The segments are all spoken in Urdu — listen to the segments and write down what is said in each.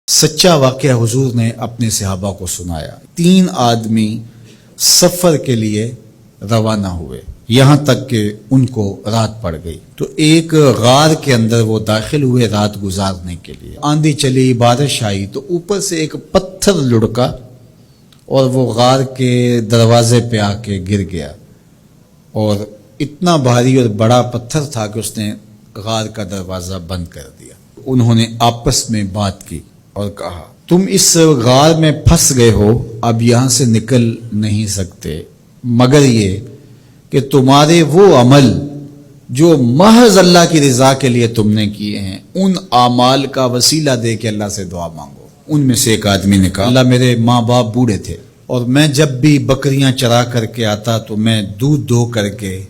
سچا واقعہ حضور نے اپنے صحابہ کو سنایا۔ 3 آدمی سفر کے لیے روانہ ہوئے، یہاں تک کہ ان کو رات پڑ گئی تو ایک غار کے اندر وہ داخل ہوئے رات گزارنے کے لیے۔ آندھی چلی، بارش آئی تو اوپر سے ایک پتھر لڑکا اور وہ غار کے دروازے پہ آ کے گر گیا، اور اتنا بھاری اور بڑا پتھر تھا کہ اس نے غار کا دروازہ بند کر دیا۔ انہوں نے آپس میں بات کی اور کہا، تم اس غار میں پھنس گئے ہو، اب یہاں سے نکل نہیں سکتے مگر یہ کہ تمہارے وہ عمل جو محض اللہ کی رضا کے لیے تم نے کیے ہیں، ان اعمال کا وسیلہ دے کے اللہ سے دعا مانگو۔ ان میں سے ایک آدمی نے کہا، اللہ میرے ماں باپ بوڑھے تھے اور میں جب بھی بکریاں چرا کر کے آتا تو میں دودھ دو کر کے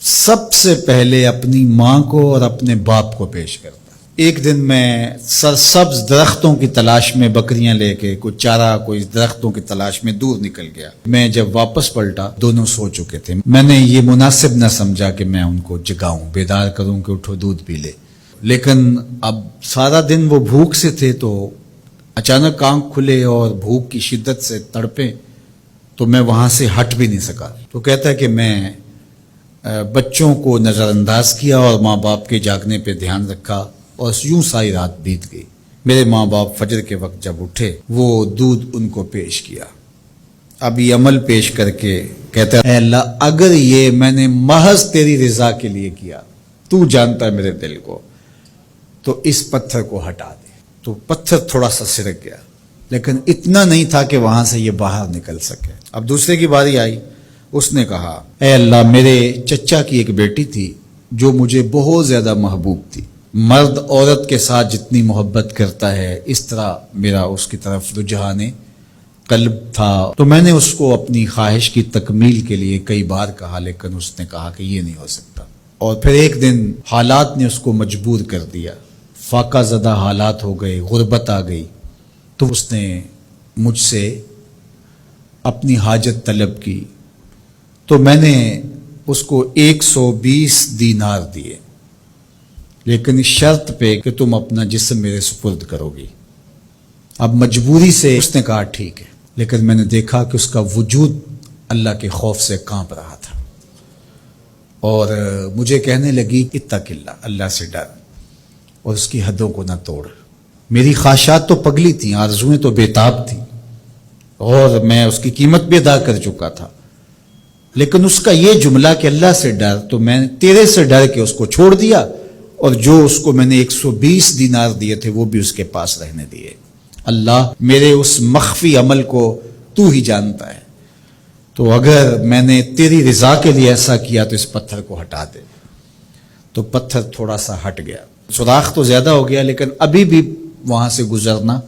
سب سے پہلے اپنی ماں کو اور اپنے باپ کو پیش کرتا۔ ایک دن میں سرسبز درختوں کی تلاش میں بکریاں لے کے کوئی چارہ کوئی درختوں کی تلاش میں دور نکل گیا۔ میں جب واپس پلٹا دونوں سو چکے تھے۔ میں نے یہ مناسب نہ سمجھا کہ میں ان کو جگاؤں، بیدار کروں کہ اٹھو دودھ پی لے، لیکن اب سارا دن وہ بھوک سے تھے تو اچانک آنکھ کھلے اور بھوک کی شدت سے تڑپے تو میں وہاں سے ہٹ بھی نہیں سکا۔ تو کہتا ہے کہ میں بچوں کو نظر انداز کیا اور ماں باپ کے جاگنے پہ دھیان رکھا اور یوں ساری رات بیت گئی۔ میرے ماں باپ فجر کے وقت جب اٹھے وہ دودھ ان کو پیش کیا۔ اب یہ عمل پیش کر کے کہتا ہے، اے اللہ اگر یہ میں نے محض تیری رضا کے لیے کیا، تو جانتا ہے میرے دل کو، تو اس پتھر کو ہٹا دے۔ تو پتھر تھوڑا سا سرک گیا لیکن اتنا نہیں تھا کہ وہاں سے یہ باہر نکل سکے۔ اب دوسرے کی باری آئی، اس نے کہا، اے اللہ میرے چچا کی ایک بیٹی تھی جو مجھے بہت زیادہ محبوب تھی، مرد عورت کے ساتھ جتنی محبت کرتا ہے اس طرح میرا اس کی طرف رجحان قلب تھا، تو میں نے اس کو اپنی خواہش کی تکمیل کے لیے کئی بار کہا لیکن اس نے کہا کہ یہ نہیں ہو سکتا۔ اور پھر ایک دن حالات نے اس کو مجبور کر دیا، فاقہ زدہ حالات ہو گئے، غربت آ گئی، تو اس نے مجھ سے اپنی حاجت طلب کی تو میں نے اس کو 120 دینار دیے، لیکن اس شرط پہ کہ تم اپنا جسم میرے سپرد کرو گی۔ اب مجبوری سے اس نے کہا ٹھیک ہے، لیکن میں نے دیکھا کہ اس کا وجود اللہ کے خوف سے کانپ رہا تھا اور مجھے کہنے لگی اتق اللہ، اللہ سے ڈر اور اس کی حدوں کو نہ توڑ۔ میری خواہشات تو پگلی تھیں، آرزویں تو بےتاب تھیں اور میں اس کی قیمت بھی ادا کر چکا تھا، لیکن اس کا یہ جملہ کہ اللہ سے ڈر، تو میں نے تیرے سے ڈر کے اس کو چھوڑ دیا اور جو اس کو میں نے 120 دینار دیے تھے وہ بھی اس کے پاس رہنے دیے۔ اللہ میرے اس مخفی عمل کو تو ہی جانتا ہے، تو اگر میں نے تیری رضا کے لیے ایسا کیا تو اس پتھر کو ہٹا دے۔ تو پتھر تھوڑا سا ہٹ گیا، سوراخ تو زیادہ ہو گیا لیکن ابھی بھی وہاں سے گزرنا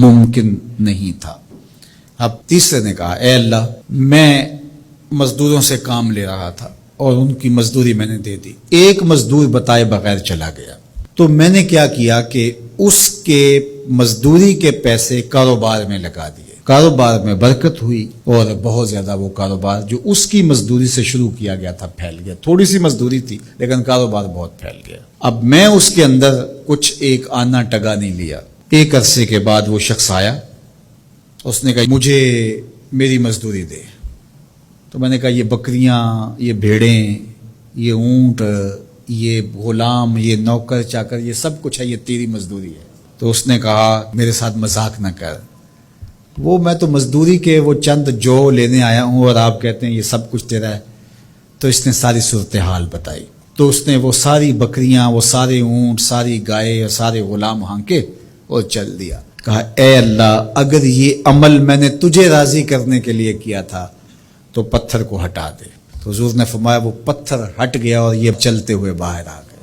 ممکن نہیں تھا۔ اب تیسرے نے کہا، اے اللہ میں مزدوروں سے کام لے رہا تھا اور ان کی مزدوری میں نے دے دی، ایک مزدور بتائے بغیر چلا گیا، تو میں نے کیا کیا کہ اس کے مزدوری کے پیسے کاروبار میں لگا دیے، کاروبار میں برکت ہوئی اور بہت زیادہ وہ کاروبار جو اس کی مزدوری سے شروع کیا گیا تھا پھیل گیا۔ تھوڑی سی مزدوری تھی لیکن کاروبار بہت پھیل گیا۔ اب میں اس کے اندر کچھ ایک آنا ٹگا نہیں لیا۔ ایک عرصے کے بعد وہ شخص آیا، اس نے کہا مجھے میری مزدوری دے۔ تو میں نے کہا یہ بکریاں، یہ بھیڑیں، یہ اونٹ، یہ غلام، یہ نوکر چاکر، یہ سب کچھ ہے، یہ تیری مزدوری ہے۔ تو اس نے کہا میرے ساتھ مذاق نہ کر، وہ میں تو مزدوری کے وہ چند جو لینے آیا ہوں اور آپ کہتے ہیں یہ سب کچھ تیرا ہے۔ تو اس نے ساری صورتحال بتائی، تو اس نے وہ ساری بکریاں، وہ سارے اونٹ، ساری گائے اور سارے غلام ہانکے اور چل دیا۔ کہا اے اللہ اگر یہ عمل میں نے تجھے راضی کرنے کے لیے کیا تھا تو پتھر کو ہٹا دے۔ تو حضور نے فرمایا وہ پتھر ہٹ گیا اور یہ چلتے ہوئے باہر آ گئے۔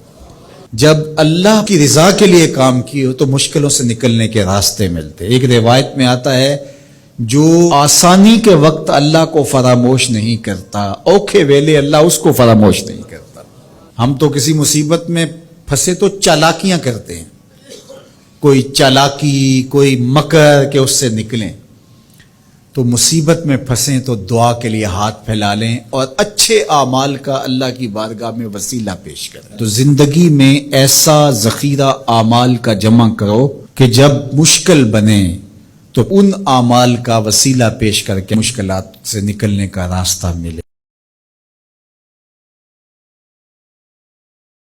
جب اللہ کی رضا کے لیے کام کیے تو مشکلوں سے نکلنے کے راستے ملتے۔ ایک روایت میں آتا ہے جو آسانی کے وقت اللہ کو فراموش نہیں کرتا، اوکھے ویلے اللہ اس کو فراموش نہیں کرتا۔ ہم تو کسی مصیبت میں پھنسے تو چالاکیاں کرتے ہیں، کوئی چالاکی، کوئی مکر کہ اس سے نکلیں۔ تو مصیبت میں پھنسیں تو دعا کے لیے ہاتھ پھیلا لیں اور اچھے اعمال کا اللہ کی بارگاہ میں وسیلہ پیش کریں۔ تو زندگی میں ایسا ذخیرہ اعمال کا جمع کرو کہ جب مشکل بنے تو ان اعمال کا وسیلہ پیش کر کے مشکلات سے نکلنے کا راستہ ملے.